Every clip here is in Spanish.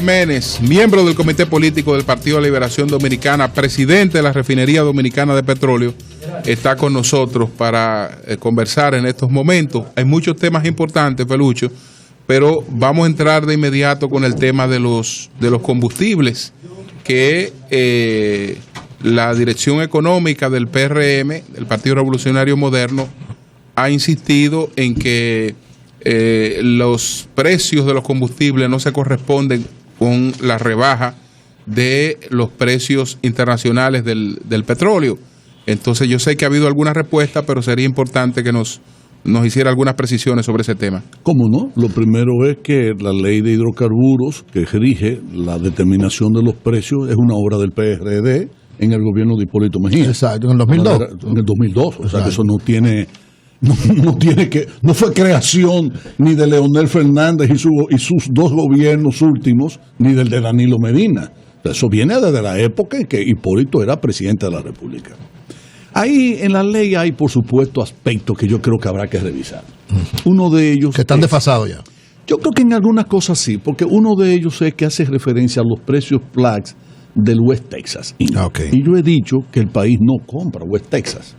Jiménez, miembro del Comité Político del Partido de Liberación Dominicana, presidente de la Refinería Dominicana de Petróleo, está con nosotros para conversar en estos momentos. Hay muchos temas importantes, Felucho, pero vamos a entrar de inmediato con el tema de los combustibles, que la dirección económica del PRM, del Partido Revolucionario Moderno, ha insistido en que los precios de los combustibles no se corresponden con la rebaja de los precios internacionales del petróleo. Entonces yo sé que ha habido alguna respuesta, pero sería importante que nos hiciera algunas precisiones sobre ese tema. ¿Cómo no? Lo primero es que la ley de hidrocarburos que rige la determinación de los precios es una obra del PRD en el gobierno de Hipólito Mejía. Exacto, en el 2002. En el 2002, o sea que eso no fue creación ni de Leonel Fernández y sus dos gobiernos últimos, ni del de Danilo Medina. Eso viene desde la época en que Hipólito era presidente de la República. Ahí en la ley hay, por supuesto, aspectos que yo creo que habrá que revisar. Uno de ellos... Que están desfasados ya. Yo creo que en algunas cosas sí, porque uno de ellos es que hace referencia a los precios Platts del West Texas. Okay. Y yo he dicho que el país no compra West Texas.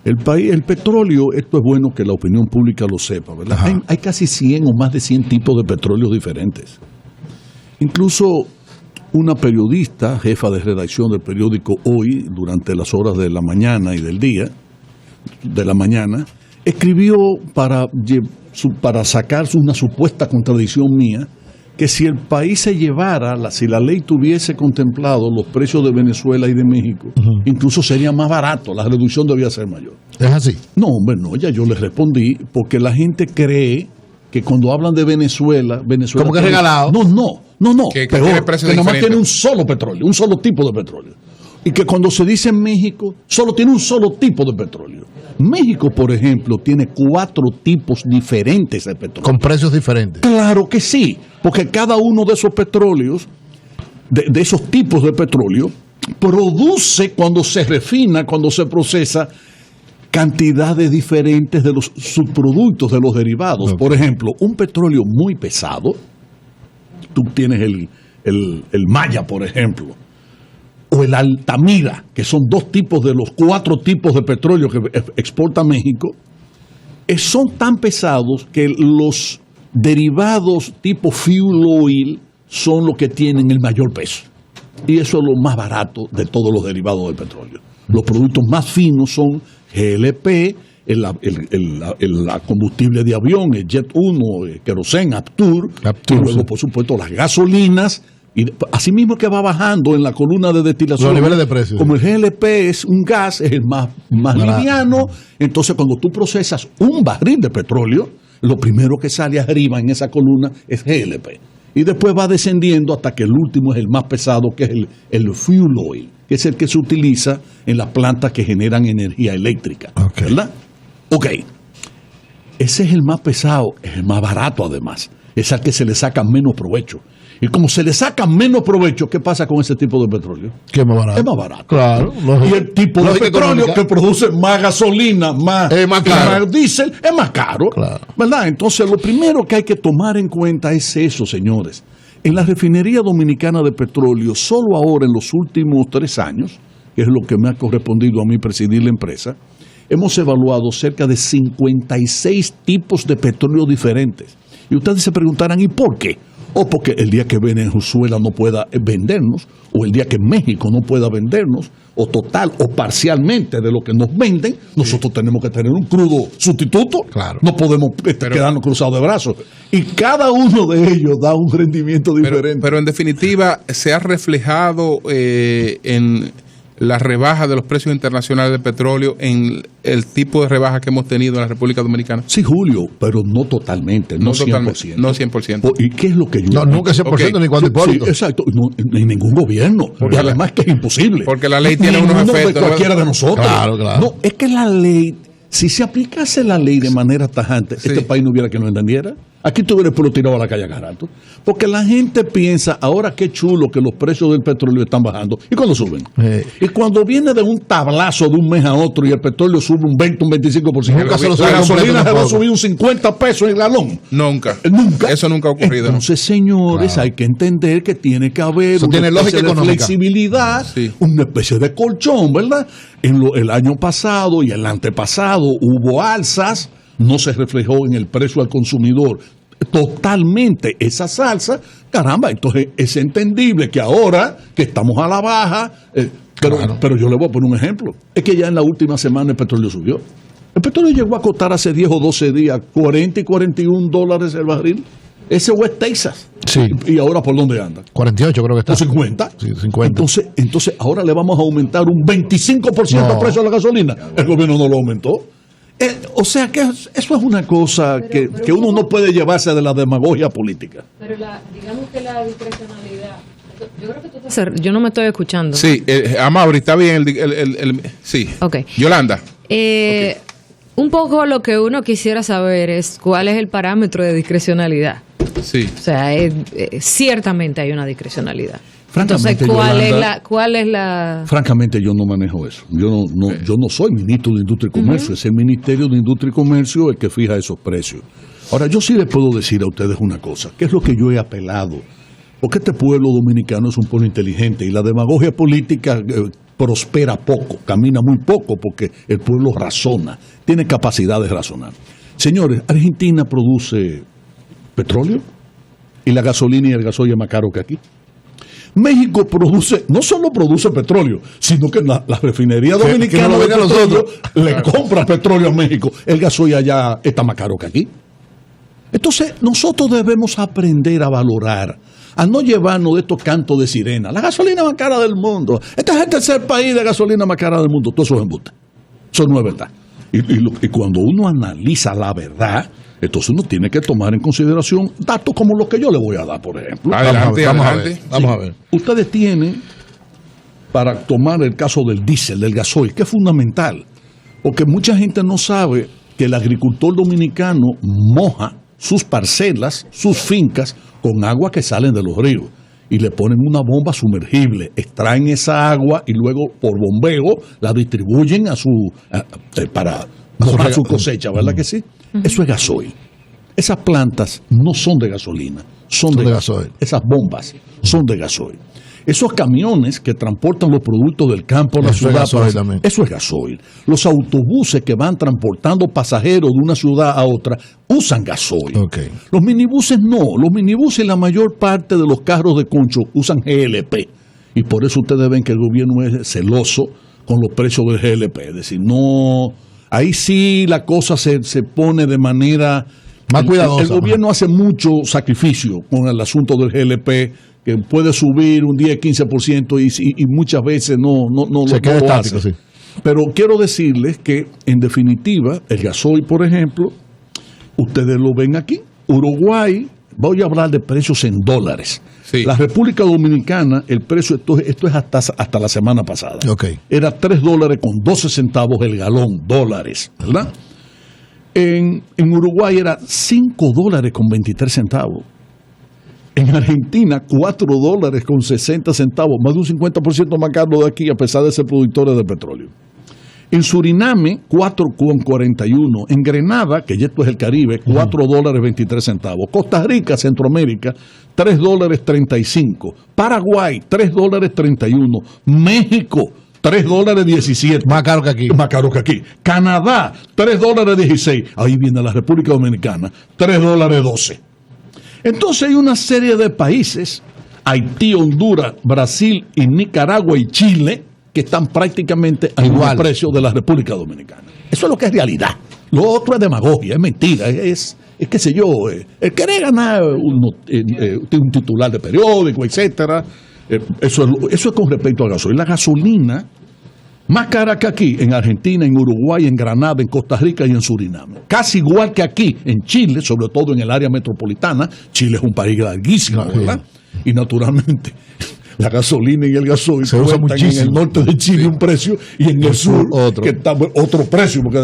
El petróleo, esto es bueno que la opinión pública lo sepa, ¿verdad? Hay casi 100 o más de 100 tipos de petróleos diferentes. Incluso una periodista, jefa de redacción del periódico Hoy, durante las horas de la mañana y del día, de la mañana, escribió para sacar una supuesta contradicción mía, que si el país se llevara, si la ley tuviese contemplado los precios de Venezuela y de México, incluso sería más barato, la reducción debía ser mayor. ¿Es así? No, hombre, no, ya yo les respondí, porque la gente cree que cuando hablan de Venezuela... ¿Cómo que regalado? No, que peor, que nomás tiene un solo petróleo, un solo tipo de petróleo. Y que cuando se dice México, solo tiene un solo tipo de petróleo. México, por ejemplo, tiene 4 tipos diferentes de petróleo. ¿Con precios diferentes? Claro que sí, porque cada uno de esos petróleos, de esos tipos de petróleo, produce, cuando se refina, cuando se procesa, cantidades diferentes de los subproductos, de los derivados. Okay. Por ejemplo, un petróleo muy pesado, tú tienes el Maya, por ejemplo, o el Altamira, que son 2 tipos de los 4 tipos de petróleo que exporta México, son tan pesados que los derivados tipo fuel oil son los que tienen el mayor peso. Y eso es lo más barato de todos los derivados del petróleo. Los productos más finos son GLP, el combustible de avión, el Jet 1, el queroseno, Aptur, y luego, por supuesto, las gasolinas. Y así mismo que va bajando en la columna de destilación. Los niveles de precios. Como el GLP es un gas, es el más liviano, entonces cuando tú procesas un barril de petróleo, lo primero que sale arriba en esa columna es GLP. Y después va descendiendo hasta que el último es el más pesado, que es el fuel oil, que es el que se utiliza en las plantas que generan energía eléctrica. Okay. ¿Verdad? Ok. Ese es el más pesado, es el más barato además. Es al que se le saca menos provecho. Y como se le saca menos provecho, ¿qué pasa con ese tipo de petróleo? Que es más barato. Es más barato. Claro. Y el tipo de petróleo que produce más gasolina, más diésel, es más caro. Claro. ¿Verdad? Entonces, lo primero que hay que tomar en cuenta es eso, señores. En la Refinería Dominicana de Petróleo, solo ahora en los últimos 3 años, que es lo que me ha correspondido a mí presidir la empresa, hemos evaluado cerca de 56 tipos de petróleo diferentes. Y ustedes se preguntarán, ¿y por qué? O porque el día que Venezuela no pueda vendernos, o el día que México no pueda vendernos, o total o parcialmente de lo que nos venden, nosotros tenemos que tener un crudo sustituto. Claro. No podemos quedarnos cruzados de brazos. Y cada uno de ellos da un rendimiento diferente. Pero en definitiva, ¿se ha reflejado en la rebaja de los precios internacionales del petróleo en el tipo de rebaja que hemos tenido en la República Dominicana? Sí, Julio, pero no totalmente, no 100%. No 100%. ¿Y qué es lo que yo... No, nunca 100%, ni cuando Hipólito. Sí, exacto, no, en ningún gobierno. Porque además que es imposible. Porque la ley tiene unos efectos. De cualquiera de nosotros. Claro. No, es que la ley, si se aplicase la ley de manera tajante, este país no hubiera que no entendiera. Aquí tuviera el pueblo tirado a la calle a cada rato. Porque la gente piensa, ahora qué chulo que los precios del petróleo están bajando. ¿Y cuándo suben? Y cuando viene de un tablazo de un mes a otro y el petróleo sube un 20, un 25%. Nunca se lo la gasolina se va a subir un 50 pesos el galón. Nunca. Nunca. Eso nunca ha ocurrido. Entonces, señores, hay que entender que tiene que haber Eso una tiene especie lógica de económica. flexibilidad, una especie de colchón, ¿verdad? El año pasado y el antepasado hubo alzas, no se reflejó en el precio al consumidor totalmente esa salsa, caramba, entonces es entendible que ahora que estamos a la baja, pero yo le voy a poner un ejemplo, es que ya en la última semana el petróleo subió. El petróleo llegó a costar hace 10 o 12 días 40 y 41 dólares el barril. Ese West Texas. Sí. ¿Y ahora por dónde anda? 48 creo que está. ¿O 50? Sí, 50. Entonces ahora le vamos a aumentar un 25% el precio de la gasolina. El gobierno no lo aumentó. O sea que eso es una cosa que uno no puede llevarse de la demagogia política. Pero digamos que la discrecionalidad, yo creo que tú estás... Yo no me estoy escuchando. Sí, Amaury, está bien. Sí. Okay. Yolanda. Un poco lo que uno quisiera saber es cuál es el parámetro de discrecionalidad. Sí. O sea, ciertamente hay una discrecionalidad. Francamente, entonces, ¿cuál es la...? Francamente, yo no manejo eso. Yo no soy ministro de Industria y Comercio. Es el Ministerio de Industria y Comercio el que fija esos precios. Ahora, yo sí les puedo decir a ustedes una cosa, que es lo que yo he apelado. Porque este pueblo dominicano es un pueblo inteligente y la demagogia política prospera poco, camina muy poco, porque el pueblo razona, tiene capacidad de razonar. Señores, Argentina produce petróleo y la gasolina y el gasoil es más caro que aquí. México no solo produce petróleo, sino que la refinería dominicana de petróleo le compra petróleo a México. El gasoil allá está más caro que aquí. Entonces, nosotros debemos aprender a valorar, a no llevarnos de estos cantos de sirena. La gasolina más cara del mundo. Este es el tercer país de gasolina más cara del mundo. Todo eso es embuste. Eso no es verdad. Y cuando uno analiza la verdad, entonces uno tiene que tomar en consideración datos como los que yo le voy a dar, por ejemplo. Adelante, Vamos a ver. Ustedes tienen, para tomar el caso del diésel, del gasoil, que es fundamental, porque mucha gente no sabe que el agricultor dominicano moja sus parcelas, sus fincas, con agua que salen de los ríos. Y le ponen una bomba sumergible, extraen esa agua y luego por bombeo la distribuyen para mojar su cosecha, ¿verdad que sí? Eso es gasoil. Esas plantas no son de gasolina, son de gasoil. Esas bombas son de gasoil. Esos camiones que transportan los productos del campo a la ciudad, eso es gasoil. Los autobuses que van transportando pasajeros de una ciudad a otra usan gasoil. Okay. Los minibuses no. Los minibuses, la mayor parte de los carros de concho usan GLP. Y por eso ustedes ven que el gobierno es celoso con los precios del GLP. Es decir, no, ahí sí la cosa se pone de manera más cuidadosa. El gobierno hace mucho sacrificio con el asunto del GLP, que puede subir un 10-15% y muchas veces no queda estático, hace. Sí. Pero quiero decirles que, en definitiva, el gasoil, por ejemplo, ustedes lo ven aquí. Uruguay, voy a hablar de precios en dólares. Sí. La República Dominicana, el precio, esto es hasta la semana pasada. Okay. Era $3.12 el galón, dólares, ¿verdad? En Uruguay era $5.23. En Argentina, $4.60, más de un 50% más caro de aquí, a pesar de ser productores de petróleo. En Suriname, $4.41. En Grenada, que ya esto es el Caribe, $4.23. Costa Rica, Centroamérica, $3.35. Paraguay, $3.31. México, $3.17. Más caro que aquí. Más caro que aquí. Canadá, $3.16. Ahí viene la República Dominicana, $3.12. Entonces hay una serie de países, Haití, Honduras, Brasil y Nicaragua y Chile, que están prácticamente al mismo precio de la República Dominicana. Eso es lo que es realidad. Lo otro es demagogia, es mentira, es qué sé yo, el querer ganar un titular de periódico, etcétera. Eso es con respecto al gasoil. La gasolina más cara que aquí, en Argentina, en Uruguay, en Granada, en Costa Rica y en Suriname. Casi igual que aquí, en Chile, sobre todo en el área metropolitana. Chile es un país larguísimo, ¿verdad? Y naturalmente, la gasolina y el gasoil se usa cuestan muchísimo. en el norte de Chile un precio y en el sur otro. que está otro precio, porque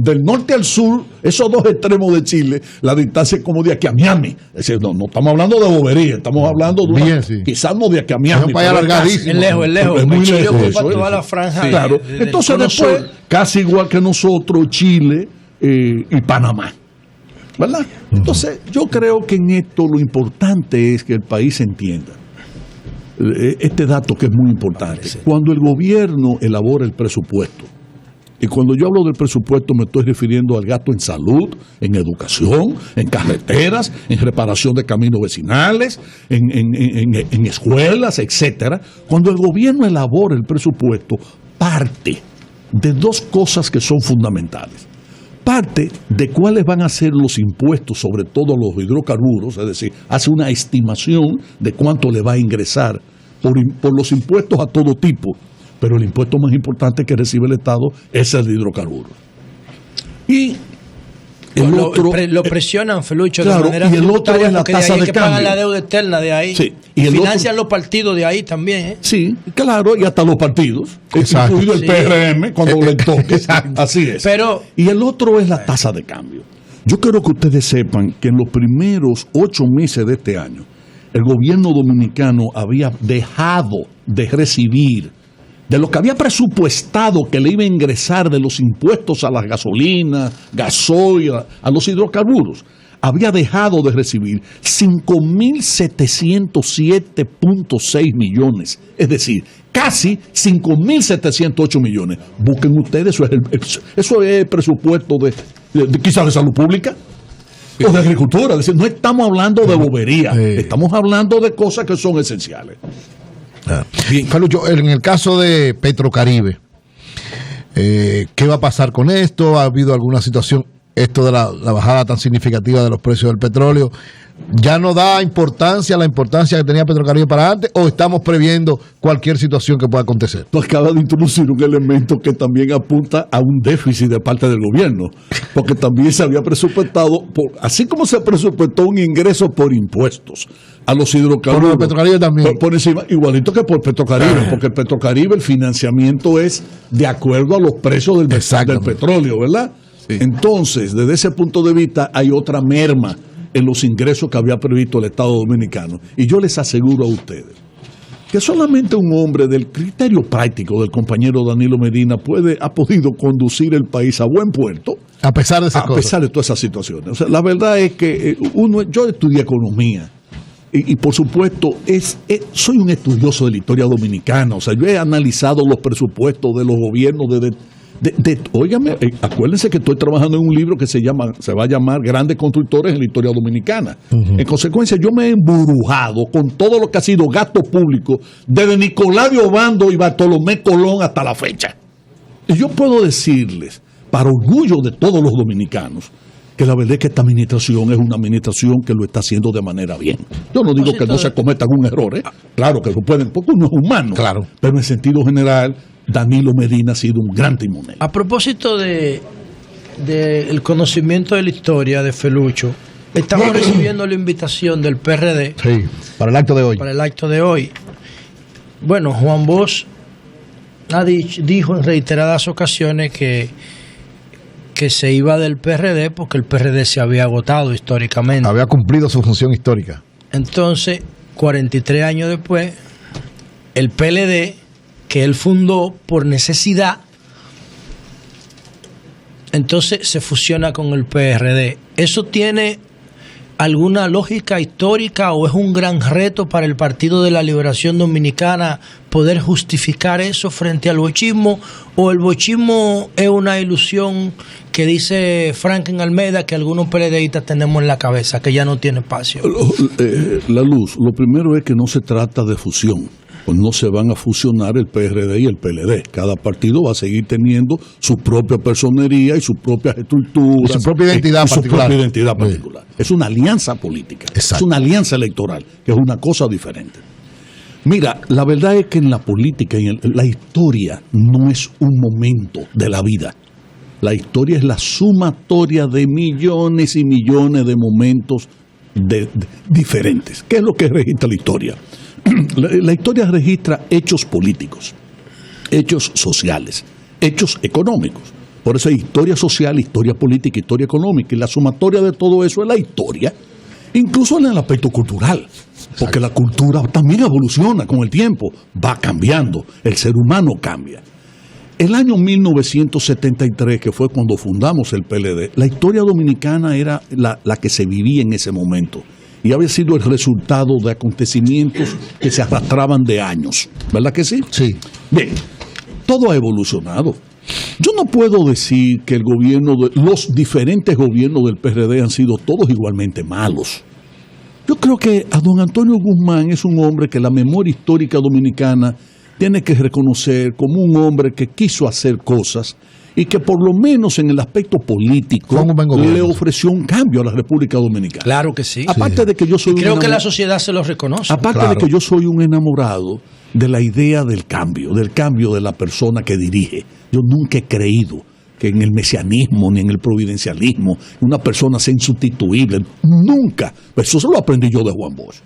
del norte al sur, esos dos extremos de Chile, la distancia es como de aquí a Miami. Es decir, no estamos hablando de bobería, estamos hablando de Bien, sí. quizás no de aquí a Miami. Es un país pero alargadísimo. casi. Es lejos. Es muy Chile lejos. ocupa Eso es. toda la franja. Sí, claro. del Entonces cono después, sur. casi igual que nosotros, Chile y Panamá. ¿Verdad? Entonces, yo creo que en esto lo importante es que el país entienda este dato que es muy importante. Cuando el gobierno elabora el presupuesto, y cuando yo hablo del presupuesto me estoy refiriendo al gasto en salud, en educación, en carreteras, en reparación de caminos vecinales, en escuelas, etcétera. Cuando el gobierno elabora el presupuesto, parte de dos cosas que son fundamentales. Parte de cuáles van a ser los impuestos sobre todo los hidrocarburos, es decir, hace una estimación de cuánto le va a ingresar por los impuestos a todo tipo, pero el impuesto más importante que recibe el Estado es el de hidrocarburos. Y el otro... Lo presionan, Felucho, claro, de manera y el otro tributaria, es la porque de tasa ahí de es que pagan cambio. la deuda externa de ahí. Sí, Y y el financian otro- los partidos de ahí también. ¿eh? Sí, claro, y hasta los partidos, Exacto. incluido el Sí. PRM, cuando le toque. Exacto. Así es. Pero- y el otro es la tasa de cambio. Yo quiero que ustedes sepan que en los primeros 8 meses de este año, el gobierno dominicano había dejado de recibir de lo que había presupuestado que le iba a ingresar de los impuestos a las gasolinas, gasoil, a los hidrocarburos. Había dejado de recibir 5.707.6 millones, es decir, casi 5.708 millones. Busquen ustedes, eso es el presupuesto de quizás de salud pública o de agricultura. Es decir, no estamos hablando de bobería, estamos hablando de cosas que son esenciales. Bien, Felucho, en el caso de Petrocaribe, ¿qué va a pasar con esto? ¿Ha habido alguna situación? Esto de la bajada tan significativa de los precios del petróleo, ¿ya no da la importancia que tenía Petrocaribe para antes, o estamos previendo cualquier situación que pueda acontecer? Tú acabas de introducir un elemento que también apunta a un déficit de parte del gobierno, porque también se había presupuestado, así como se presupuestó un ingreso por impuestos a los hidrocarburos. Por lo de Petrocaribe también. Por encima, igualito que por Petrocaribe, porque el Petrocaribe, el financiamiento es de acuerdo a los precios del petróleo, ¿verdad? Sí. Entonces, desde ese punto de vista, hay otra merma en los ingresos que había previsto el Estado Dominicano. Y yo les aseguro a ustedes que solamente un hombre del criterio práctico del compañero Danilo Medina ha podido conducir el país a buen puerto, A pesar de esas a cosas. pesar de todas esas situaciones. O sea, la verdad es que yo estudié economía y por supuesto soy un estudioso de la historia dominicana. O sea, yo he analizado los presupuestos de los gobiernos óigame, acuérdense que estoy trabajando en un libro que se va a llamar Grandes Constructores en la Historia Dominicana. En consecuencia, yo me he emburujado con todo lo que ha sido gasto público desde Nicolás de Obando y Bartolomé Colón hasta la fecha. Y yo puedo decirles, para orgullo de todos los dominicanos, que la verdad es que esta administración es una administración que lo está haciendo de manera bien. Yo no digo que no se cometa algún error, claro que lo pueden, porque uno es humano. Claro. Pero en sentido general, Danilo Medina ha sido un gran timonel. A propósito del conocimiento de la historia de Felucho, estamos recibiendo la invitación del PRD Sí, para el acto de hoy. para el acto de hoy. Bueno, Juan Bosch dijo en reiteradas ocasiones que se iba del PRD porque el PRD se había agotado históricamente. Había cumplido su función histórica. Entonces, 43 años después, el PLD, que él fundó por necesidad, entonces se fusiona con el PRD. ¿Eso tiene alguna lógica histórica o es un gran reto para el Partido de la Liberación Dominicana poder justificar eso frente al bochismo? ¿O el bochismo es una ilusión que dice Franklin Almeida que algunos PLDistas tenemos en la cabeza, que ya no tiene espacio? La luz, lo primero es que no se trata de fusión. Pues no se van a fusionar el PRD y el PLD. Cada partido va a seguir teniendo su propia personería y sus propias estructuras. Y su propia identidad y su particular. propia identidad particular. Es una alianza política. Exacto. Es una alianza electoral, que es una cosa diferente. Mira, la verdad es que en la política y en la historia no es un momento de la vida. La historia es la sumatoria de millones y millones de momentos diferentes. ¿Qué es lo que registra la historia? la historia registra hechos políticos, hechos sociales, hechos económicos. Por eso hay historia social, historia política, historia económica. Y la sumatoria de todo eso es la historia, incluso en el aspecto cultural. Porque la cultura también evoluciona con el tiempo, va cambiando, el ser humano cambia. El año 1973, que fue cuando fundamos el PLD, la historia dominicana era la que se vivía en ese momento. Y había sido el resultado de acontecimientos que se arrastraban de años. ¿Verdad que sí? Sí. Bien, todo ha evolucionado. Yo no puedo decir que los diferentes gobiernos del PRD han sido todos igualmente malos. Yo creo que a don Antonio Guzmán es un hombre que la memoria histórica dominicana tiene que reconocer como un hombre que quiso hacer cosas y que por lo menos en el aspecto político le ofreció un cambio a la República Dominicana. Claro que sí. Aparte de que yo soy creo que la sociedad se lo reconoce. Aparte de que yo soy un enamorado de la idea del cambio de la persona que dirige. Yo nunca he creído que en el mesianismo ni en el providencialismo una persona sea insustituible. Nunca. Eso se lo aprendí yo de Juan Bosch.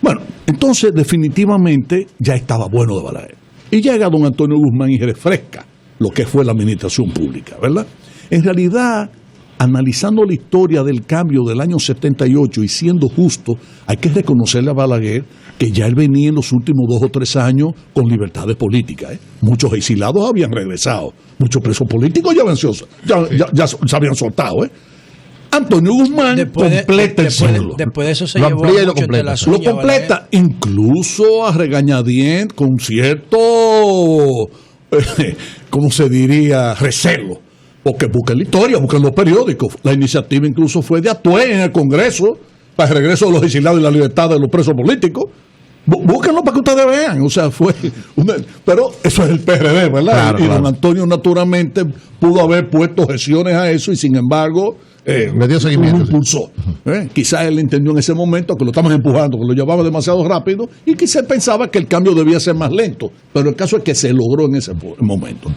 Bueno, entonces definitivamente ya estaba bueno de Balaguer. Y llega don Antonio Guzmán y refresca lo que fue la administración pública, ¿verdad? En realidad, analizando la historia del cambio del año 78 y siendo justo, hay que reconocerle a Balaguer que ya él venía en los últimos 2 o 3 años con libertades políticas. Muchos exiliados habían regresado, muchos presos políticos ya se habían soltado. Antonio Guzmán completa el ciclo. Después de eso se llevó mucho entre las uñas. Lo completa, incluso a regañadientes, con cierto, ¿cómo se diría?, recelo. Porque busquen la historia, busquen los periódicos. La iniciativa incluso fue de Atué en el Congreso para el regreso de los exiliados y la libertad de los presos políticos. Búsquenlo para que ustedes vean. O sea, pero eso es el PRD, ¿verdad? Claro, y don Antonio naturalmente pudo haber puesto gestiones a eso y sin embargo le dio seguimiento, lo impulsó. Quizás él entendió en ese momento que lo estaban empujando, que lo llevaba demasiado rápido y quizás pensaba que el cambio debía ser más lento. Pero el caso es que se logró en ese momento.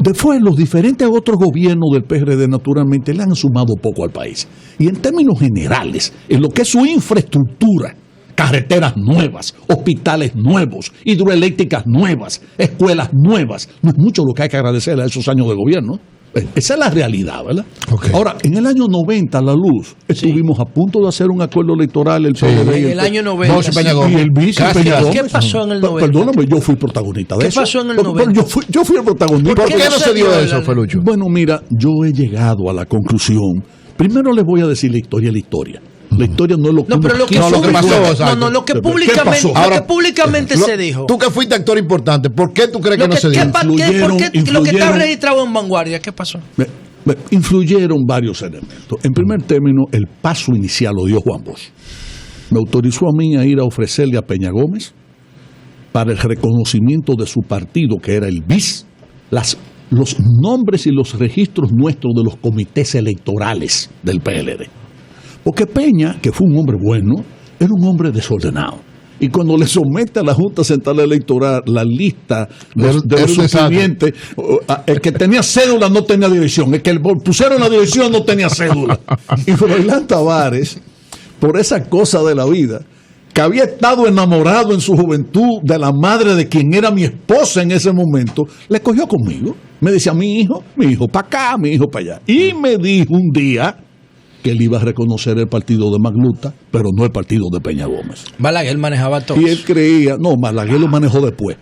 Después, los diferentes otros gobiernos del PRD naturalmente le han sumado poco al país. Y en términos generales, en lo que es su infraestructura, carreteras nuevas, hospitales nuevos, hidroeléctricas nuevas, escuelas nuevas, no es mucho lo que hay que agradecerle a esos años de gobierno. Esa es la realidad, ¿verdad? Okay. Ahora, en el año 90, la luz, estuvimos a punto de hacer un acuerdo electoral, el PRD. En el año 90. Y el vice Peña Gómez. ¿Qué pasó en el 90? Perdóname, yo fui protagonista de eso. ¿Qué pasó en el 90? Yo fui el protagonista. ¿Por qué no se dio eso, Felucho? Bueno, mira, yo he llegado a la conclusión. Primero les voy a decir la historia. La historia no es lo que pasó. Lo que públicamente se dijo. Tú que fuiste actor importante, ¿por qué tú crees que no se dio? Lo que está registrado en Vanguardia, ¿qué pasó? Influyeron varios elementos. En primer término, el paso inicial lo dio Juan Bosch. Me autorizó a mí a ir a ofrecerle a Peña Gómez para el reconocimiento de su partido, que era el BIS, los nombres y los registros nuestros de los comités electorales del PLD. Porque Peña, que fue un hombre bueno, era un hombre desordenado. Y cuando le somete a la Junta Central Electoral la lista de los suplentes, el que tenía cédula no tenía dirección, el que pusieron la dirección no tenía cédula. Y Froilán Tavares, por esa cosa de la vida, que había estado enamorado en su juventud de la madre de quien era mi esposa en ese momento, le cogió conmigo. Me decía, mi hijo para acá, mi hijo para allá. Y me dijo un día que él iba a reconocer el partido de Magluta, pero no el partido de Peña Gómez. Balaguer manejaba todo. Y él creía, Balaguer lo manejó después.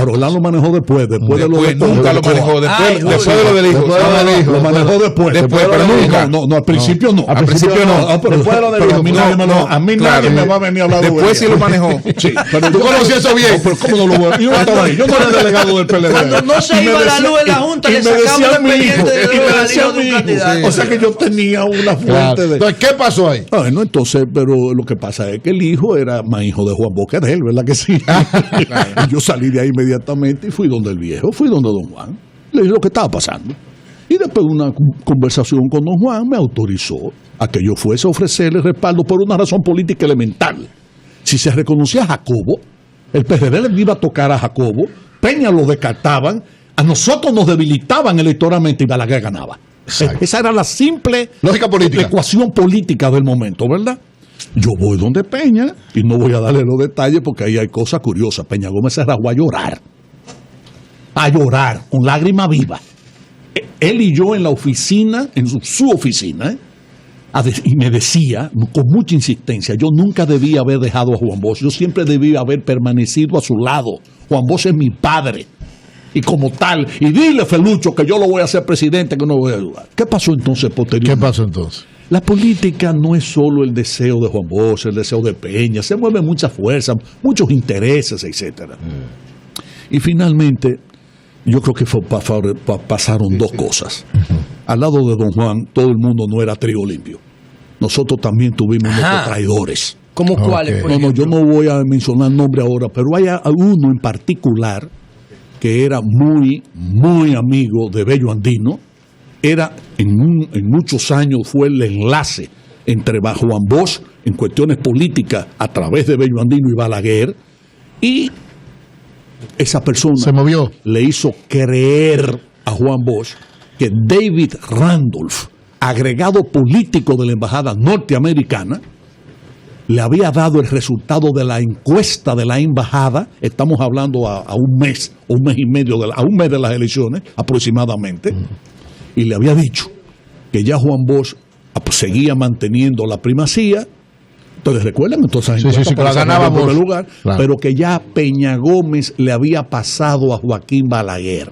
Rolán lo manejó después de lo de nunca lo manejó después de lo del hijo. Lo manejó después. Pero nunca. No, al principio no. Al principio no. Después de lo del hijo. A mí nadie me va a venir a hablar de eso. Después sí lo manejó. Sí, pero tú conocías eso bien. Pero ¿cómo no lo voy a? Yo no estaba ahí. Yo no era delegado del PLD. Cuando no se iba la luz en la Junta, le sacamos el pendiente de un candidato. O sea que yo tenía una fuente de... Entonces, ¿qué pasó ahí? Bueno, entonces, pero lo que pasa es que el hijo era más hijo de Juan Bosch que de él, ¿verdad que sí? Yo salí de ahí inmediatamente y fui donde el viejo, fui donde don Juan, le dije lo que estaba pasando. Y después de una conversación con don Juan, me autorizó a que yo fuese a ofrecerle respaldo por una razón política elemental. Si se reconocía a Jacobo, el PRD le iba a tocar a Jacobo, Peña lo descartaban, a nosotros nos debilitaban electoralmente y Balaguer ganaba. Esa era la simple lógica política, ecuación política del momento, ¿verdad? Yo voy donde Peña y no voy a darle los detalles porque ahí hay cosas curiosas. Peña Gómez se rajó a llorar, con lágrima viva. Él y yo en la oficina, en su oficina, y me decía con mucha insistencia, yo nunca debía haber dejado a Juan Bosch, yo siempre debía haber permanecido a su lado. Juan Bosch es mi padre. Y como tal, y dile, Felucho, que yo lo voy a hacer presidente, que no lo voy a ayudar. ¿Qué pasó entonces posteriormente? ¿Qué pasó entonces? La política no es solo el deseo de Juan Bosch, el deseo de Peña, se mueven muchas fuerzas, muchos intereses, etcétera. Y finalmente, yo creo que pasaron dos cosas. Al lado de don Juan, todo el mundo no era trigo limpio. Nosotros también tuvimos nuestros traidores. ¿Cómo cuáles? No, yo no voy a mencionar nombre ahora, pero hay uno en particular que era muy, muy amigo de Bello Andino. Era, en muchos años, fue el enlace entre Juan Bosch en cuestiones políticas a través de Bello Andino y Balaguer, y esa persona se movió, le hizo creer a Juan Bosch que David Randolph, agregado político de la embajada norteamericana, le había dado el resultado de la encuesta de la embajada. Estamos hablando a un mes y medio, a un mes de las elecciones aproximadamente, y le había dicho que ya Juan Bosch seguía manteniendo la primacía. Entonces, ¿recuerdan? Entonces, sí, la ganaba en primer lugar, claro. Pero que ya Peña Gómez le había pasado a Joaquín Balaguer,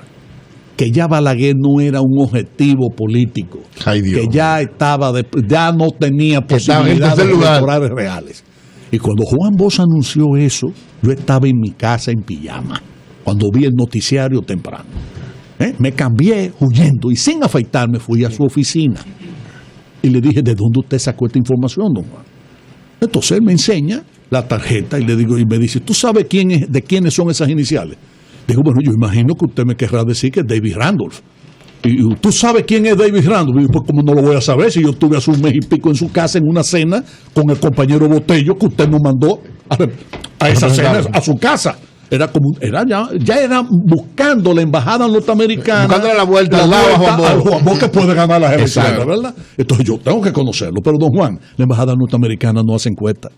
que ya Balaguer no era un objetivo político, que ya ya no tenía posibilidades electorales reales. Y cuando Juan Bosch anunció eso, yo estaba en mi casa en pijama, cuando vi el noticiario temprano. Me cambié huyendo y sin afeitarme fui a su oficina y le dije, ¿de dónde usted sacó esta información, don Juan? Entonces él me enseña la tarjeta y le digo, y me dice, ¿tú sabes de quiénes son esas iniciales? Digo, bueno, yo imagino que usted me querrá decir que es David Randolph. Y ¿tú sabes quién es David Randolph? Y yo, pues, ¿cómo no lo voy a saber si yo estuve hace un mes y pico en su casa en una cena con el compañero Botello que usted nos mandó a esa cena, a su casa? Era buscando la embajada norteamericana, buscándole la vuelta al lado a Juan Bosch que puede ganar las elecciones, ¿verdad? Entonces yo tengo que conocerlo. Pero don Juan, la embajada norteamericana no hace encuesta.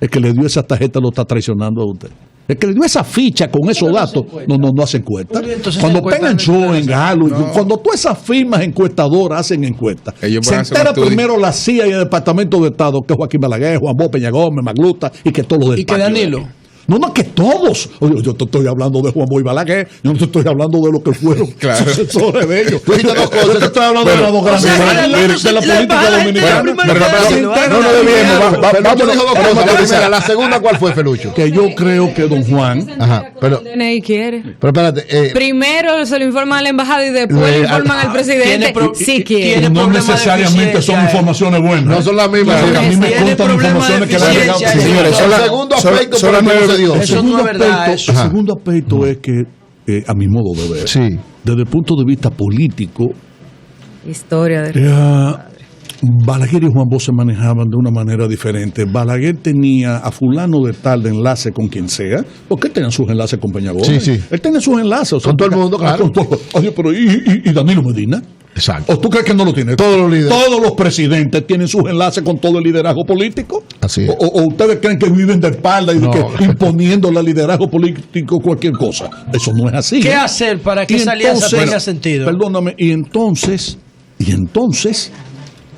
El que le dio esa tarjeta lo está traicionando a usted. El que le dio esa ficha con esos datos, no hace encuesta. Cuando tengan show en Galo, cuando todas esas firmas encuestadoras hacen encuestas, se entera primero la CIA y el Departamento de Estado, que Joaquín Balaguer, Juan Bosch, Peña Gómez, Magluta, y que todos los y que Danilo. No, que todos. Yo te estoy hablando de Juan Bosch y Balaguer, yo no te estoy hablando de lo que fueron sucesores de ellos. Yo te estoy hablando de las dos grandes de la política dominicana. Vamos, la segunda, ¿cuál fue, Felucho? Que yo creo que don Juan... Pero espérate. Primero se lo informan a la embajada y después le informan al presidente si quiere. No necesariamente son informaciones buenas. No son las mismas. A mí me contan informaciones que le han llegado. Señores, el segundo aspecto por el que se dio. El segundo aspecto es que, a mi modo de ver, desde el punto de vista político, historia de Balaguer y Juan Bosch se manejaban de una manera diferente. Balaguer tenía a fulano de tal de enlace con quien sea, porque él tenía sus enlaces con Peña Gómez. Él tenía sus enlaces. O sea, con todo el mundo, claro. Oye, pero ¿y Danilo Medina? Exacto. ¿O tú crees que no lo tiene? Todos los presidentes tienen sus enlaces con todo el liderazgo político. Así es. ¿O ustedes creen que viven de espalda y que imponiendo el liderazgo político cualquier cosa? Eso no es así. ¿Qué hacer para que esa alianza tenga sentido? Perdóname, y entonces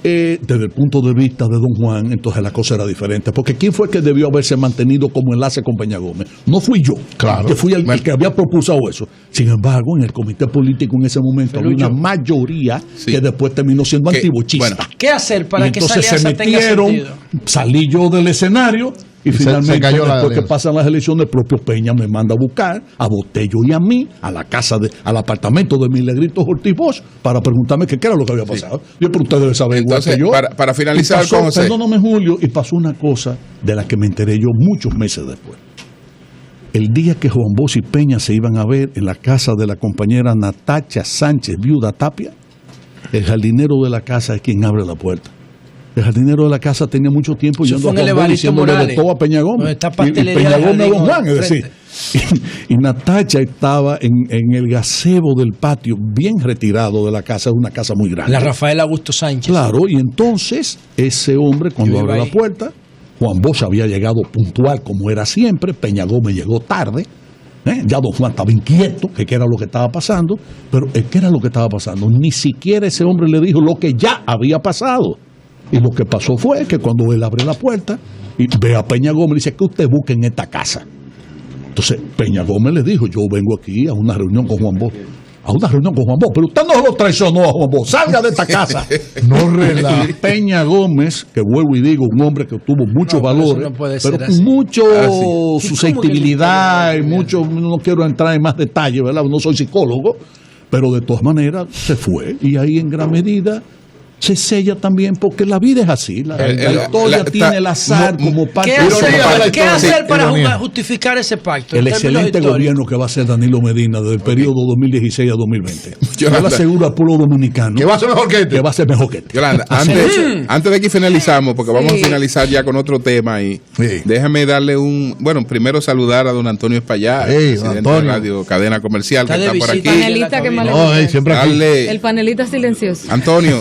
desde el punto de vista de don Juan, entonces la cosa era diferente. Porque ¿quién fue el que debió haberse mantenido como enlace con Peña Gómez? No fui yo, que fui el que había propulsado eso. Sin embargo, en el comité político en ese momento había una mayoría que después terminó siendo antibochista. Bueno, ¿qué hacer para que esa alianza tenga sentido? Salí yo del escenario y finalmente, después que pasan las elecciones, el propio Peña me manda a buscar a Botello y a mí al apartamento de Milagrito Ortiz Bosch para preguntarme qué era lo que había pasado. Yo, pero usted debe saber igual que yo. Para finalizar, perdóname, Julio, y pasó una cosa de la que me enteré yo muchos meses después. El día que Juan Bosch y Peña se iban a ver en la casa de la compañera Natacha Sánchez, viuda Tapia, el jardinero de la casa es quien abre la puerta. El jardinero de la casa tenía mucho tiempo yendo a Juan Bosch diciéndole de todo a Peña Gómez. Y Peña Gómez a don Juan, es decir. Y Natacha estaba en el gazebo del patio, bien retirado de la casa, es una casa muy grande. La Rafael Augusto Sánchez. Claro, y entonces ese hombre, cuando abre la puerta, Juan Bosch había llegado puntual como era siempre, Peña Gómez llegó tarde. Ya don Juan estaba inquieto, que qué era lo que estaba pasando, pero ¿qué era lo que estaba pasando? Ni siquiera ese hombre le dijo lo que ya había pasado. Y lo que pasó fue que cuando él abre la puerta y ve a Peña Gómez, le dice que usted busque en esta casa. Entonces Peña Gómez le dijo, yo vengo aquí a una reunión con Juan Bosch. A una reunión con Juan Bosch, pero usted no lo traicionó a Juan Bosch, salga de esta casa. No relaja. Peña Gómez, que vuelvo y digo, un hombre que tuvo muchos valores, pero con mucha susceptibilidad y mucho, no quiero entrar en más detalles, ¿verdad? No soy psicólogo, pero de todas maneras se fue y ahí en gran medida se sella también, porque la vida es así, la historia tiene el azar como parte de la historia. ¿Qué hacer para justificar ese pacto? El excelente gobierno que va a hacer Danilo Medina del periodo 2016 a 2020. Yo le aseguro al pueblo dominicano que va a ser mejor que este. Que va a ser mejor que este. Yolanda, antes de que finalizamos, porque vamos a finalizar ya con otro tema, y déjame darle primero saludar a don Antonio Espaillat, presidente de Radio Cadena Comercial, que está por aquí. Panelista que más el panelista silencioso. Antonio,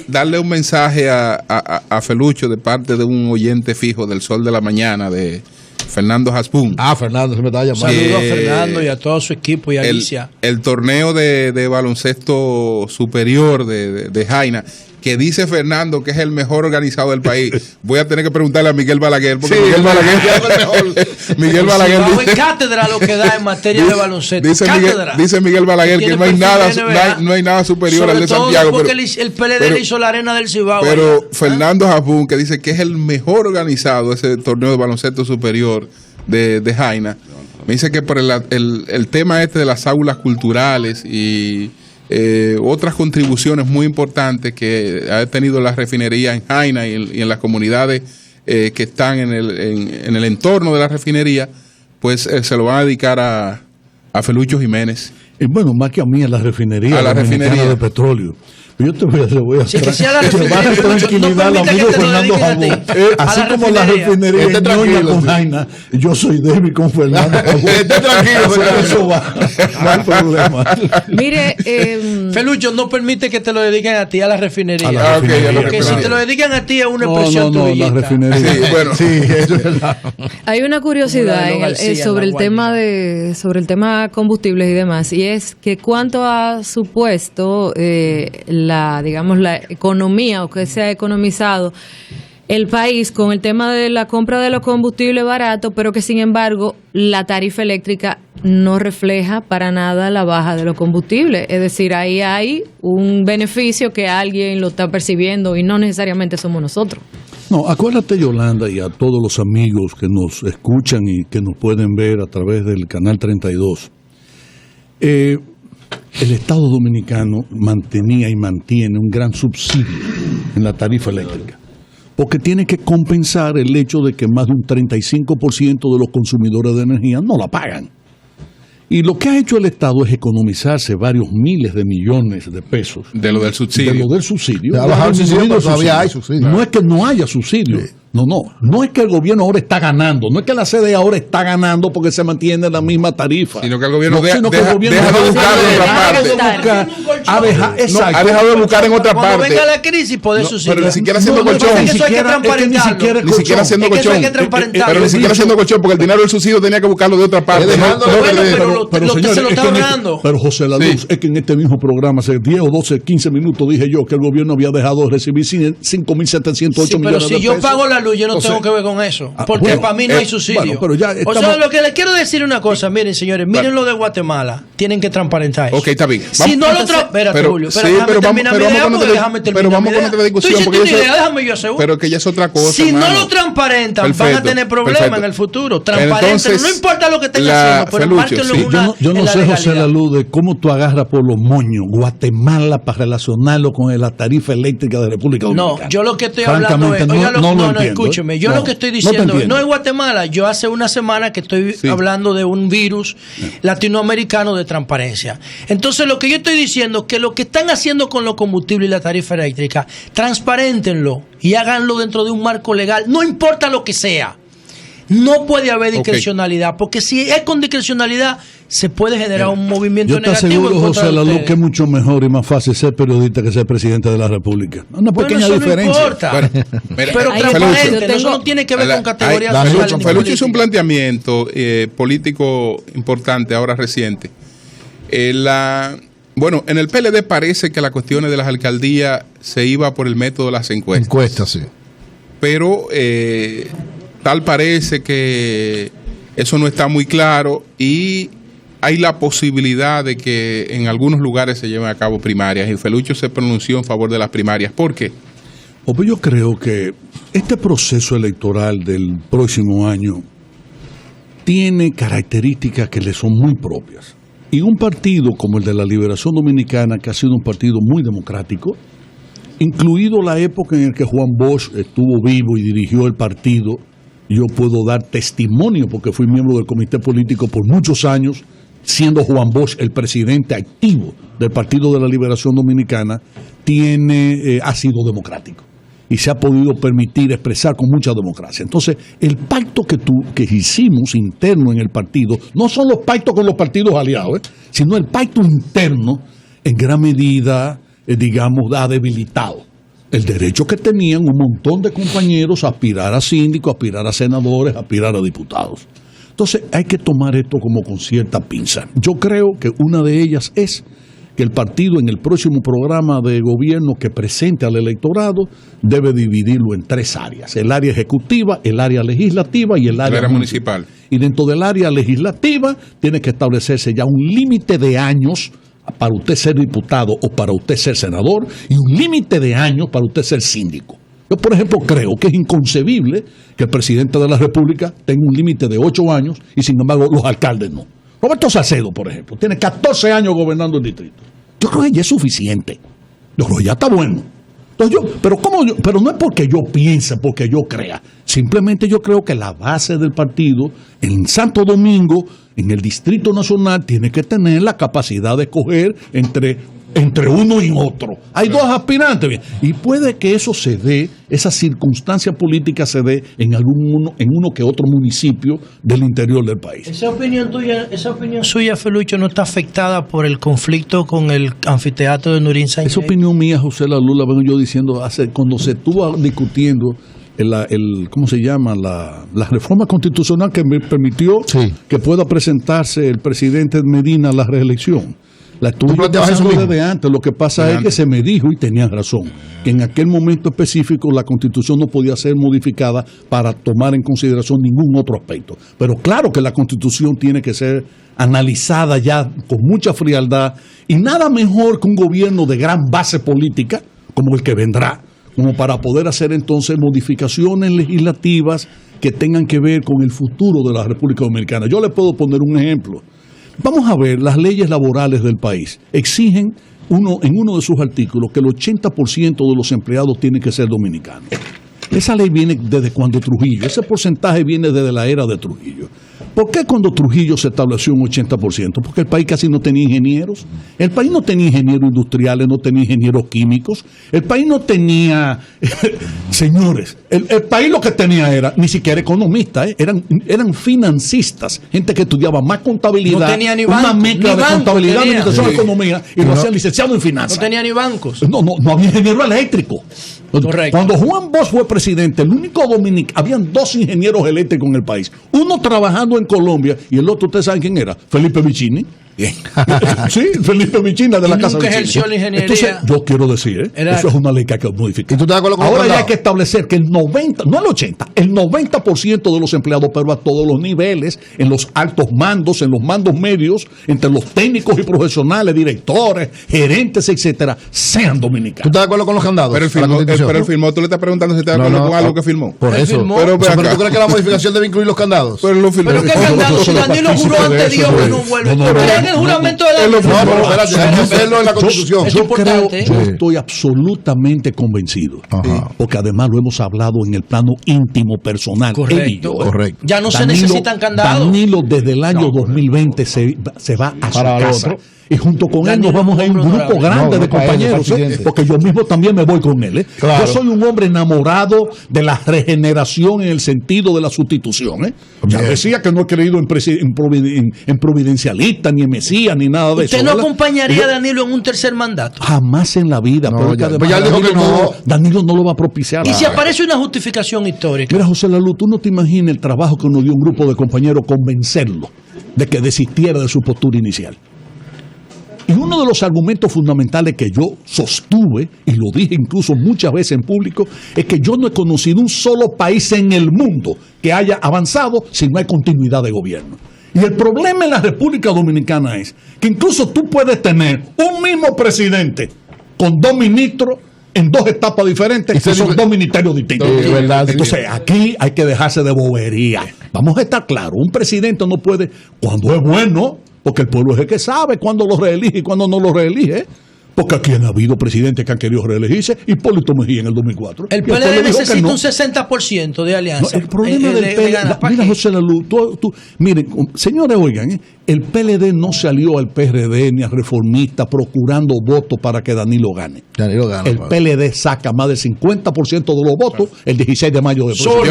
darle un mensaje a Felucho de parte de un oyente fijo del Sol de la Mañana, de Fernando Haspun. Fernando, se me estaba llamando. Saludos a Fernando y a todo su equipo y a Alicia. El torneo de baloncesto superior de Jaina, que dice Fernando que es el mejor organizado del país. Voy a tener que preguntarle a Miguel Balaguer, porque Miguel Balaguer es el mejor. Miguel Balaguer dice, cátedra lo que da en materia de baloncesto. Dice Miguel Balaguer que no hay nada superior al de Santiago. Porque el PLD le hizo la arena del Cibao. Pero Fernando Haspun, que dice que es el mejor organizado ese torneo de baloncesto superior de Jaina, me dice que por el tema de las aulas culturales y otras contribuciones muy importantes que ha tenido la refinería en Jaina y en las comunidades que están en el entorno de la refinería, pues se lo van a dedicar a Felucho Jiménez. Bueno, más que a mí, a la refinería de petróleo. Yo te voy a llevar tranquilidad al amigo Fernando Jabón. Así como la refinería Ñoña con Jaina, yo soy débil con Fernando Jabón. Esté tranquilo, eso va. No hay problema. Mire, Felucho, no permite que te lo dediquen a ti, a la refinería. Que si te lo dedican a ti es una expresión tuya. La refinería. Sí, bueno. Eso es verdad. Hay una curiosidad sobre el tema combustibles y demás, y es que cuánto ha supuesto la economía, o que se ha economizado el país con el tema de la compra de los combustibles baratos, pero que sin embargo la tarifa eléctrica no refleja para nada la baja de los combustibles. Es decir, ahí hay un beneficio que alguien lo está percibiendo y no necesariamente somos nosotros. No, acuérdate, Yolanda, y a todos los amigos que nos escuchan y que nos pueden ver a través del canal 32. El Estado Dominicano mantenía y mantiene un gran subsidio en la tarifa eléctrica, porque tiene que compensar el hecho de que más de un 35% de los consumidores de energía no la pagan. Y lo que ha hecho el Estado es economizarse varios miles de millones de pesos. De lo del subsidio. De lo del subsidio. Ha bajado el subsidio, pero todavía hay subsidio. No es que no haya subsidio. Sí. No es que el gobierno ahora está ganando, no es que la CDE ahora está ganando porque se mantiene la misma tarifa, sino que el gobierno deja de buscar en otra parte. Ha dejado de buscar en otra parte. Cuando venga la crisis, poder subsidiar. Pero ni siquiera haciendo colchón. Ni siquiera haciendo colchón. Pero ni siquiera haciendo colchón, porque el dinero del subsidio tenía que buscarlo de otra parte. Pero se lo está ahorrando. Pero José La Luz, es que en este mismo programa, hace 10 o 12, 15 minutos dije yo que el gobierno había dejado de recibir 5.708 millones de pesos. Pero si yo pago la luz, yo no tengo que ver con eso, porque para mí no hay subsidio. Pero ya estamos... O sea, lo que les quiero decir una cosa, miren señores, miren lo de Guatemala, tienen que transparentar eso. Ok, está bien. Si no lo espérate, Julio, pero vamos con otra discusión, pero que ya es otra cosa. Si no lo transparentan, van a tener problemas en el futuro. Transparenten, no importa lo que estén haciendo, pero márquenlo en una. Yo no sé, José La Luz, de cómo tú agarras por los moños Guatemala para relacionarlo con la tarifa eléctrica de República Dominicana. No, yo lo que estoy hablando es, no, escúcheme. Yo lo que estoy diciendo no es Guatemala. Yo hace una semana que estoy hablando de un virus latinoamericano de transparencia. Entonces lo que yo estoy diciendo es que lo que están haciendo con los combustibles y la tarifa eléctrica, transparéntenlo y háganlo dentro de un marco legal, no importa lo que sea. No puede haber discrecionalidad, porque si es con discrecionalidad, se puede generar un movimiento negativo. Yo te aseguro, José Lalu, que es mucho mejor y más fácil ser periodista que ser presidente de la República. Una pequeña diferencia. No importa. Bueno, mira, pero transparente, eso no tiene que ver con categorías sociales. Felucho hizo un planteamiento político importante, ahora reciente. Bueno, en el PLD parece que las cuestiones de las alcaldías se iba por el método de las encuestas. Encuestas, sí. Pero tal parece que eso no está muy claro y hay la posibilidad de que en algunos lugares se lleven a cabo primarias. Y Felucho se pronunció en favor de las primarias. ¿Por qué? Pues yo creo que este proceso electoral del próximo año tiene características que le son muy propias. Y un partido como el de la Liberación Dominicana, que ha sido un partido muy democrático, incluido la época en la que Juan Bosch estuvo vivo y dirigió el partido, yo puedo dar testimonio porque fui miembro del comité político por muchos años, siendo Juan Bosch el presidente activo del Partido de la Liberación Dominicana, ha sido democrático y se ha podido permitir expresar con mucha democracia. Entonces, el pacto que hicimos interno en el partido, no son los pactos con los partidos aliados, sino el pacto interno, en gran medida, digamos, ha debilitado el derecho que tenían un montón de compañeros a aspirar a síndicos, a aspirar a senadores, a aspirar a diputados. Entonces, hay que tomar esto como con cierta pinza. Yo creo que una de ellas es que el partido en el próximo programa de gobierno que presente al electorado debe dividirlo en 3 áreas: el área ejecutiva, el área legislativa y el área municipal. Y dentro del área legislativa tiene que establecerse ya un límite de años para usted ser diputado o para usted ser senador y un límite de años para usted ser síndico. Yo, por ejemplo, creo que es inconcebible que el presidente de la República tenga un límite de 8 años y, sin embargo, los alcaldes no. Roberto Salcedo, por ejemplo, tiene 14 años gobernando el distrito. Yo creo que ya es suficiente. Yo creo que ya está bueno. Entonces pero no es porque yo piense, porque yo crea. Simplemente yo creo que la base del partido en Santo Domingo, en el Distrito Nacional, tiene que tener la capacidad de escoger entre uno y otro. Hay 2 aspirantes. Bien. Y puede que eso se dé, esa circunstancia política se dé en uno que otro municipio del interior del país. Esa opinión suya, Felucho, no está afectada por el conflicto con el anfiteatro de Nurín Sánchez. Esa opinión mía, José Lalu, la vengo yo diciendo cuando se estuvo discutiendo ¿cómo se llama? La reforma constitucional que me permitió que pueda presentarse el presidente Medina a la reelección. La estuve pasando desde antes. Lo que pasa es que se me dijo, y tenían razón, que en aquel momento específico la Constitución no podía ser modificada para tomar en consideración ningún otro aspecto. Pero claro que la Constitución tiene que ser analizada ya con mucha frialdad, y nada mejor que un gobierno de gran base política como el que vendrá, como para poder hacer entonces modificaciones legislativas que tengan que ver con el futuro de la República Dominicana. Yo le puedo poner un ejemplo. Vamos a ver, las leyes laborales del país exigen en uno de sus artículos que el 80% de los empleados tienen que ser dominicanos. Esa ley viene desde cuando Trujillo, ese porcentaje viene desde la era de Trujillo. ¿Por qué cuando Trujillo se estableció un 80%? Porque el país casi no tenía ingenieros. El país no tenía ingenieros industriales, no tenía ingenieros químicos. El país no tenía... Señores, el país lo que tenía era, ni siquiera economistas, eran financistas, gente que estudiaba más contabilidad, no tenía ni una mezcla de contabilidad, administración, economía, y lo hacían licenciado en finanzas. No tenía ni bancos. No había ingeniero eléctrico. Correcto. Cuando Juan Bosch fue presidente, el único dominicano, habían 2 ingenieros eléctricos en el país, uno trabajando en Colombia y el otro, ¿ustedes saben quién era? Felipe Vicini. Sí, Felipe Vicini de la Casa nunca Vicini. Ejerció la ingeniería. Entonces, yo quiero decir, eso es una ley que hay que modificar. ¿Y tú estás de acuerdo con ahora ya hay que establecer que el 90, no el 80, el 90% de los empleados, pero a todos los niveles, en los altos mandos, en los mandos medios, entre los técnicos y profesionales, directores, gerentes, etcétera, sean dominicanos. ¿Tú estás de acuerdo con los candados? Pero él firmó, tú le estás preguntando si está de acuerdo con algo que firmó. Por eso. Pero ¿tú crees que la modificación debe incluir los candados? Pero lo firmó. ¿Pero qué candados? Si Danilo juró ante Dios que no vuelve. El juramento de la... No, pero espérate, hay que hacerlo en la Constitución. Yo estoy absolutamente convencido, porque además lo hemos hablado en el plano íntimo, personal. Correcto. Correcto. Ya no se necesitan candados. Danilo desde el año 2020 se va a su casa. Y junto con él nos vamos a ir un grupo grande de compañeros, porque yo mismo también me voy con él. Claro. Yo soy un hombre enamorado de la regeneración en el sentido de la sustitución. Ya decía que no he creído en providencialista, ni en Mesías, ni nada de eso. ¿Usted no acompañaría a Danilo en un tercer mandato? Jamás en la vida. No, pero ya Danilo, dijo que no. Danilo no lo va a propiciar. ¿Y si aparece una justificación histórica? Mira, José Lalu, tú no te imaginas el trabajo que nos dio un grupo de compañeros convencerlo de que desistiera de su postura inicial. Y uno de los argumentos fundamentales que yo sostuve, y lo dije incluso muchas veces en público, es que yo no he conocido un solo país en el mundo que haya avanzado si no hay continuidad de gobierno. Y el problema en la República Dominicana es que incluso tú puedes tener un mismo presidente con 2 ministros en 2 etapas diferentes, que son 2 ministerios distintos. Entonces, aquí hay que dejarse de bobería. Vamos a estar claros, un presidente no puede, cuando es bueno, porque el pueblo es el que sabe cuándo lo reelige y cuándo no lo reelige. Porque aquí han habido presidentes que han querido reelegirse. Hipólito Mejía en el 2004. El PLD necesita un 60% de alianza. No, el problema del PLD... Mira, José Lalu, miren, señores, oigan, el PLD no se alió al PRD ni al Reformista procurando votos para que Danilo gane. El PLD saca más del 50% de los votos el 16 de mayo de Solo.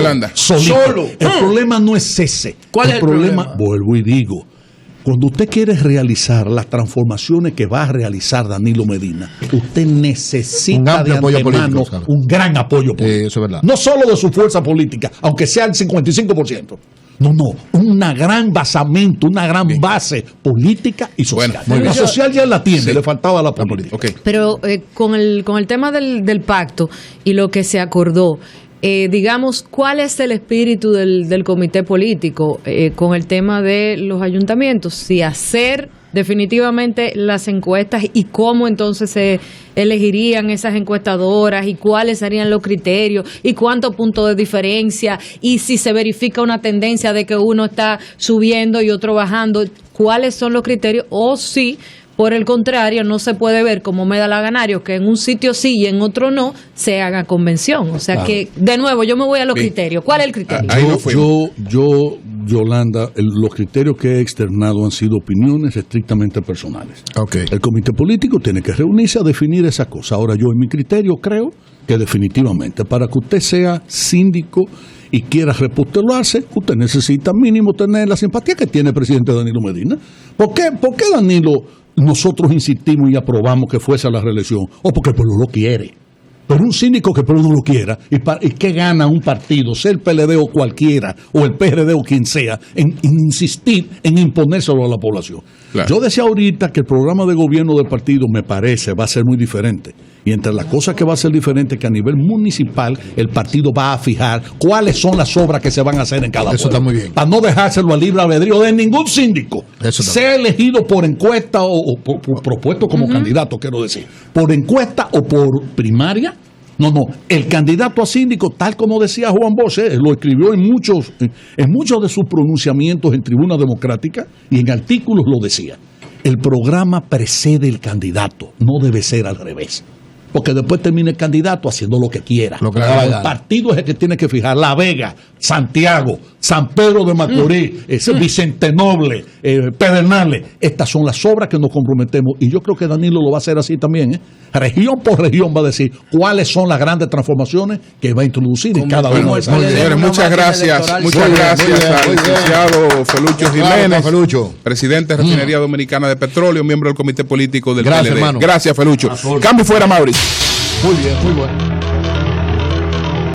El problema no es ese. ¿Cuál es el problema? Vuelvo y digo, cuando usted quiere realizar las transformaciones que va a realizar Danilo Medina, usted necesita de antemano un gran apoyo político. Eso es verdad. No solo de su fuerza política, aunque sea el 55%. No, una gran basamento, una gran base política y social. La social ya la tiene, le faltaba la política. Pero con el tema del pacto y lo que se acordó, digamos, ¿cuál es el espíritu del comité político con el tema de los ayuntamientos? Si hacer definitivamente las encuestas y cómo entonces se elegirían esas encuestadoras y cuáles serían los criterios y cuántos puntos de diferencia y si se verifica una tendencia de que uno está subiendo y otro bajando, ¿cuáles son los criterios? O si por el contrario, no se puede ver como me da la ganario que en un sitio sí y en otro no se haga convención. O sea que, de nuevo, yo me voy a los criterios. ¿Cuál es el criterio? Yolanda, los criterios que he externado han sido opiniones estrictamente personales. El comité político tiene que reunirse a definir esa cosa. Ahora, yo en mi criterio creo que definitivamente para que usted sea síndico y quiera repostularse, usted necesita mínimo tener la simpatía que tiene el presidente Danilo Medina. ¿Por qué Danilo nosotros insistimos y aprobamos que fuese a la reelección? O porque el pueblo lo quiere. Pero un síndico que el pueblo no lo quiera, ¿y qué gana un partido, sea el PLD o cualquiera, o el PRD o quien sea, en insistir en imponérselo a la población? Claro. Yo decía ahorita que el programa de gobierno del partido, me parece, va a ser muy diferente. Y entre las cosas que va a ser diferente, que a nivel municipal el partido va a fijar cuáles son las obras que se van a hacer en cada pueblo. Eso está muy bien. Para no dejárselo al libre albedrío de ningún síndico. Sea elegido por encuesta o por propuesto como candidato, quiero decir. Por encuesta o por primaria. No. El candidato a síndico, tal como decía Juan Bosch, lo escribió en muchos de sus pronunciamientos en Tribuna Democrática y en artículos lo decía. El programa precede el candidato, no debe ser al revés. Porque después termina el candidato haciendo lo que quiera. El partido es el que tiene que fijar. La Vega, Santiago, San Pedro de Macorís, Vicente Noble, Pedernales. Estas son las obras que nos comprometemos. Y yo creo que Danilo lo va a hacer así también. Región por región va a decir cuáles son las grandes transformaciones que va a introducir en cada uno de esas. Señores, muchas gracias al licenciado Felucho Jiménez, presidente de Refinería Dominicana de Petróleo, miembro del comité político del PLD. Gracias, Felucho. Cambio fuera, Mauricio. Muy bien, muy bueno.